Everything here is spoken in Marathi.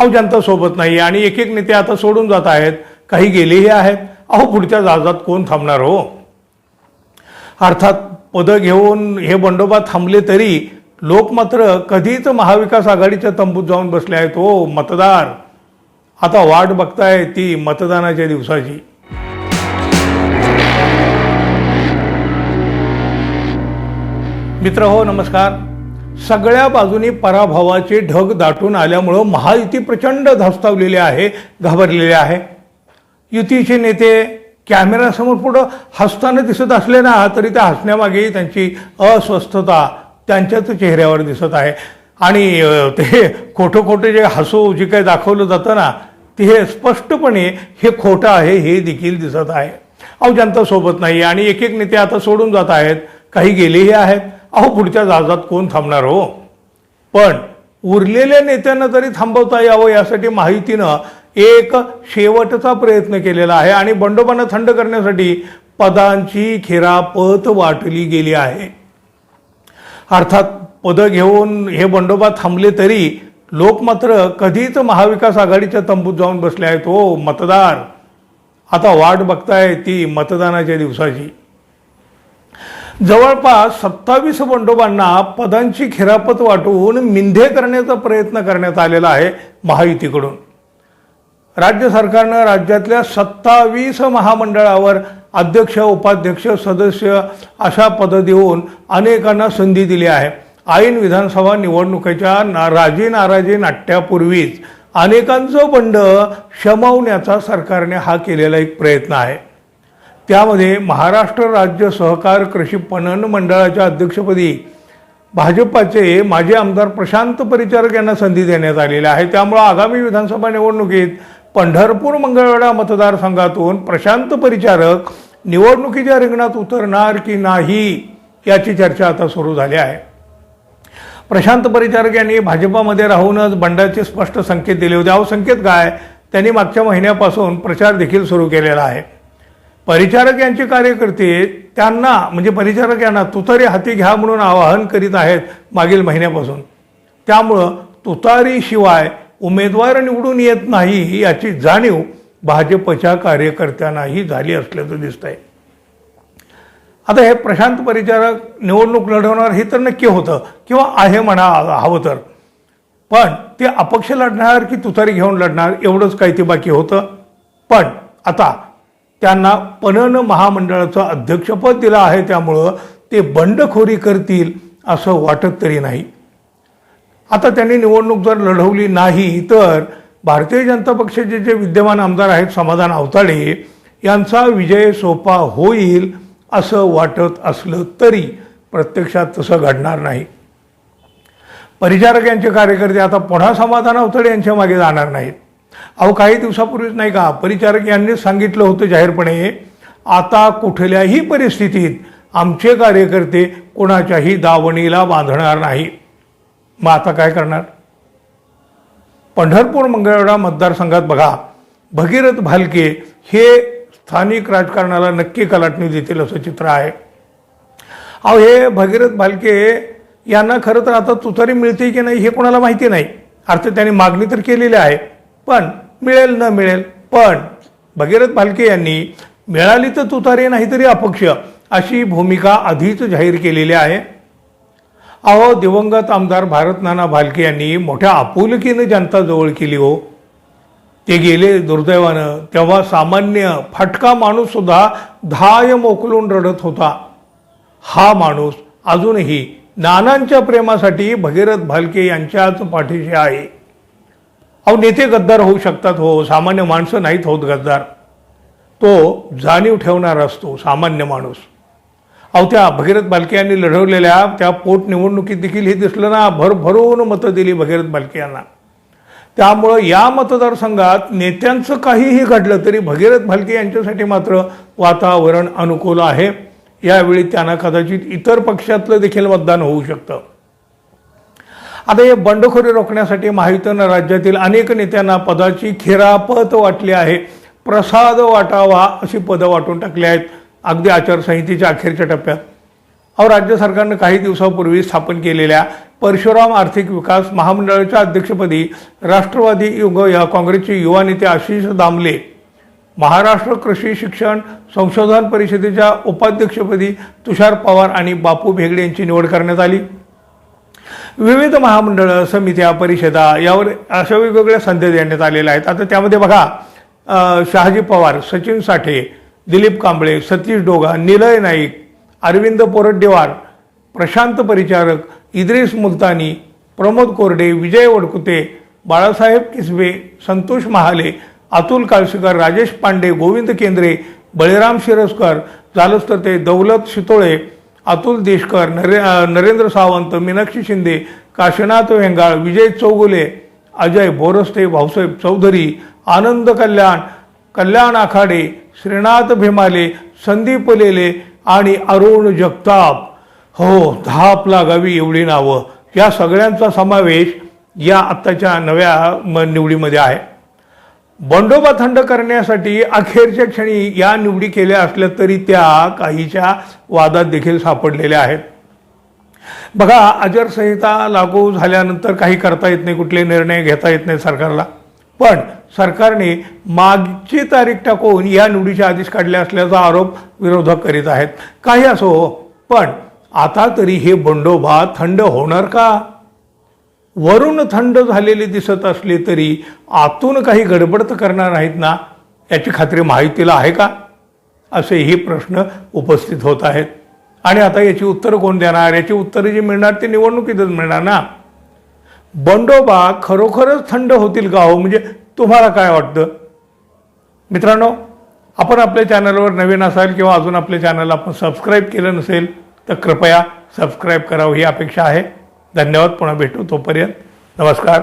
जनता सोबत नाही आणि एक एक नेते आता सोडून जात आहेत, काही गेलेही आहेत. पुढच्या जहाजात कोण थांबणार हो. अर्थात पदं घेऊन हे बंडोबा थांबले तरी लोक मात्र कधीच महाविकास आघाडीच्या तंबूत जाऊन बसले आहेत हो. मतदार आता वाट बघताय ती मतदानाच्या दिवसाची. मित्र हो, नमस्कार. सगळ्या बाजूनी पराभवाचे ढग दाटून आल्यामुळं महायुती प्रचंड धास्तावलेली आहे, घाबरलेले आहे. युतीचे नेते कॅमेऱ्यासमोर पुढं हसताना दिसत असले ना तरी त्या हसण्यामागे त्यांची अस्वस्थता त्यांच्याच चेहऱ्यावर दिसत आहे. आणि ते खोटं खोटं जे हसू जे काही दाखवलं जातं ना ते हे स्पष्टपणे हे खोटं आहे हे देखील दिसत आहे. जनता सोबत नाही आणि एक एक नेते आता सोडून जात आहेत, काही गेलेही आहेत. पुढच्या जहाजात कोण थांबणार हो. पण उरलेल्या नेत्यांना तरी थांबवता यावं यासाठी महायुतीनं एक शेवटचा प्रयत्न केलेला आहे आणि बंडोबांना थंड करण्यासाठी पदांची खेरापत वाटली गेली आहे. अर्थात पदं घेऊन हे बंडोबा थांबले तरी लोक मात्र कधीच महाविकास आघाडीच्या तंबूत जाऊन बसले आहेत हो. मतदार आता वाट बघताय ती मतदानाच्या दिवसाची. जवळपास 27 बंडोबांना पदांची खेरापत वाटून मिंधे करण्याचा प्रयत्न करण्यात आलेला आहे महायुतीकडून. राज्य सरकारनं राज्यातल्या 27 महामंडळावर अध्यक्ष, उपाध्यक्ष, सदस्य अशा पदं देऊन अनेकांना संधी दिली आहे. ऐन विधानसभा निवडणुकीच्या राजी नाराजी नाट्यापूर्वीच अनेकांचं बंड शमवण्याचा सरकारने हा केलेला एक प्रयत्न आहे. त्यामध्ये महाराष्ट्र राज्य सहकार कृषी पणन मंडळाच्या अध्यक्षपदी भाजपाचे माजी आमदार प्रशांत परिचारक यांना संधी देण्यात आलेली आहे. त्यामुळे आगामी विधानसभा निवडणुकीत पंढरपूर मंगळवेढा मतदारसंघातून प्रशांत परिचारक निवडणुकीच्या रिंगणात उतरणार की नाही याची चर्चा आता सुरू झाली आहे. प्रशांत परिचारक यांनी भाजपामध्ये राहूनच बंडाचे स्पष्ट संकेत दिले होते. संकेत काय, त्यांनी मागच्या महिन्यापासून प्रचार देखील सुरू केलेला आहे. परिचारक यांचे कार्यकर्ते त्यांना म्हणजे परिचारक यांना तुतारी हाती घ्या म्हणून आवाहन करीत आहेत मागील महिन्यापासून. त्यामुळं तुतारीशिवाय उमेदवार निवडून येत नाही याची जाणीव भाजपच्या कार्यकर्त्यांनाही झाली असल्याचं दिसतंय. आता हे प्रशांत परिचारक निवडणूक लढवणार हे तर नक्की होतं किंवा आहे म्हणा हवं तर, पण ते अपक्ष लढणार की तुतारी घेऊन लढणार एवढंच काही ते बाकी होतं. पण आता त्यांना पणन महामंडळाचं अध्यक्षपद दिलं आहे, त्यामुळं ते बंडखोरी करतील असं वाटत तरी नाही. आता त्यांनी निवडणूक जर लढवली नाही तर भारतीय जनता पक्षाचे जे विद्यमान आमदार आहेत समाधान आवताडे यांचा विजय सोपा होईल असं वाटत असलं तरी प्रत्यक्षात तसं घडणार नाही. परिचारक यांचे कार्यकर्ते आता पुन्हा समाधान आवताडे यांच्या मागे जाणार नाहीत. काही दिवसापूर्वीच नाही का परिचारक यांनीच सांगितलं होतं जाहीरपणे, आता कुठल्याही परिस्थितीत आमचे कार्यकर्ते कोणाच्याही दावणीला बांधणार नाही. मग आता काय करणार. पंढरपूर मंगळवेढा मतदारसंघात बघा, भगीरथ भालके हे स्थानिक राजकारणाला नक्की कलाटणी देतील असं चित्र आहे. हे भगीरथ भालके यांना खरं तर आता तुतारी मिळते की नाही हे कोणाला माहिती नाही. अर्थात त्यांनी मागणी तर केलेली आहे, पण मिळेल न मिळेल. पण भगीरथ भालके यांनी मिळाली तर तुतारी नाही तरी अपक्ष अशी भूमिका आधीच जाहीर केलेली आहे. दिवंगत आमदार भारत नाना भालके यांनी मोठ्या आपुलकीनं जनता जवळ केली हो. ते गेले दुर्दैवानं, तेव्हा सामान्य फटका माणूस सुद्धा धाय मोकलून रडत होता. हा माणूस अजूनही नानांच्या प्रेमासाठी भगीरथ भालके यांच्याच पाठीशी आहे. नेते गद्दार होऊ शकतात हो, सामान्य माणसं नाहीत होत गद्दार. तो जाणीव ठेवणार असतो सामान्य माणूस. त्या भगीरथ भालके यांनी लढवलेल्या त्या पोटनिवडणुकीत देखील हे दिसलं ना, भरभरून मतं दिली भगीरथ भालके यांना. त्यामुळं या मतदारसंघात नेत्यांचं काहीही घडलं तरी भगीरथ भालके यांच्यासाठी मात्र वातावरण अनुकूल आहे. यावेळी त्यांना कदाचित इतर पक्षातलं देखील मतदान होऊ शकतं. आता हे बंडखोरी रोखण्यासाठी महायुतीनं राज्यातील अनेक नेत्यांना पदाची खेरापत वाटली आहे. प्रसाद वाटावा अशी पदं वाटून टाकली आहेत अगदी आचारसंहितेच्या अखेरच्या टप्प्यात. अहो, राज्य सरकारनं काही दिवसापूर्वी स्थापन केलेल्या परशुराम आर्थिक विकास महामंडळाच्या अध्यक्षपदी राष्ट्रवादी काँग्रेसचे युवा नेते आशिष दामले, महाराष्ट्र कृषी शिक्षण संशोधन परिषदेच्या उपाध्यक्षपदी तुषार पवार आणि बापू भेगडे यांची निवड करण्यात आली. विविध महामंडळ, समित्या, परिषदा यावर अशा वेगवेगळ्या संधी देण्यात आलेल्या आहेत. आता त्यामध्ये बघा, शहाजी पवार, सचिन साठे, दिलीप कांबळे, सतीश डोगा, निलय नाईक, अरविंद पोरड्डेवार, प्रशांत परिचारक, इद्रिस मुलतानी, प्रमोद कोरडे, विजय वडकुते, बाळासाहेब किसबे, संतोष महाले, अतुल काळसेकर, राजेश पांडे, गोविंद केंद्रे, बळीराम शिरस्कर, झालंच तर ते दौलत शितोळे, अतुल देशकर, नरेंद्र सावंत, मीनाक्षी शिंदे, काशीनाथ वेंगाळ, विजय चौगुले, अजय बोरस्ते, भाऊसाहेब चौधरी, आनंद कल्याण आखाडे, श्रीनाथ भीमाले, संदीप लेले आणि अरुण जगताप. हो, 10 लागावी एवढी नावं, या सगळ्यांचा समावेश या आत्ताच्या नव्या निवडीमध्ये आहे. बंडोबा थंड करण्यासाठी अखेरच्या क्षणी या निवडी केल्या असल्या तरी त्या काहीच्या वादात देखील सापडलेल्या आहेत. बघा, आचारसंहिता लागू झाल्यानंतर काही करता येत नाही, कुठले निर्णय घेता येत नाही सरकारला. पण सरकारने मागची तारीख टाकून या निवडीचे आदेश काढले असल्याचा आरोप विरोधक करीत आहेत. काही असो, पण आता तरी हे बंडोबा थंड होणार का? वरून थंड झालेले दिसत असले तरी आतून काही गडबड तर करणार नाहीत ना, याची खात्री माहितीला आहे का, असेही प्रश्न उपस्थित होत आहेत. आणि आता याची उत्तरं कोण देणार? याची उत्तरं जी मिळणार ती निवडणुकीतच मिळणार ना. बंडोबा खरोखरच थंड होतील का हो? म्हणजे तुम्हाला काय वाटतं मित्रांनो? आपण आपल्या चॅनलवर नवीन असाल किंवा अजून आपल्या चॅनलला आपण सबस्क्राईब केलं नसेल तर कृपया सबस्क्राईब करावं ही अपेक्षा आहे. धन्यवाद. पुन्हा भेटू. तोपर्यंत नमस्कार.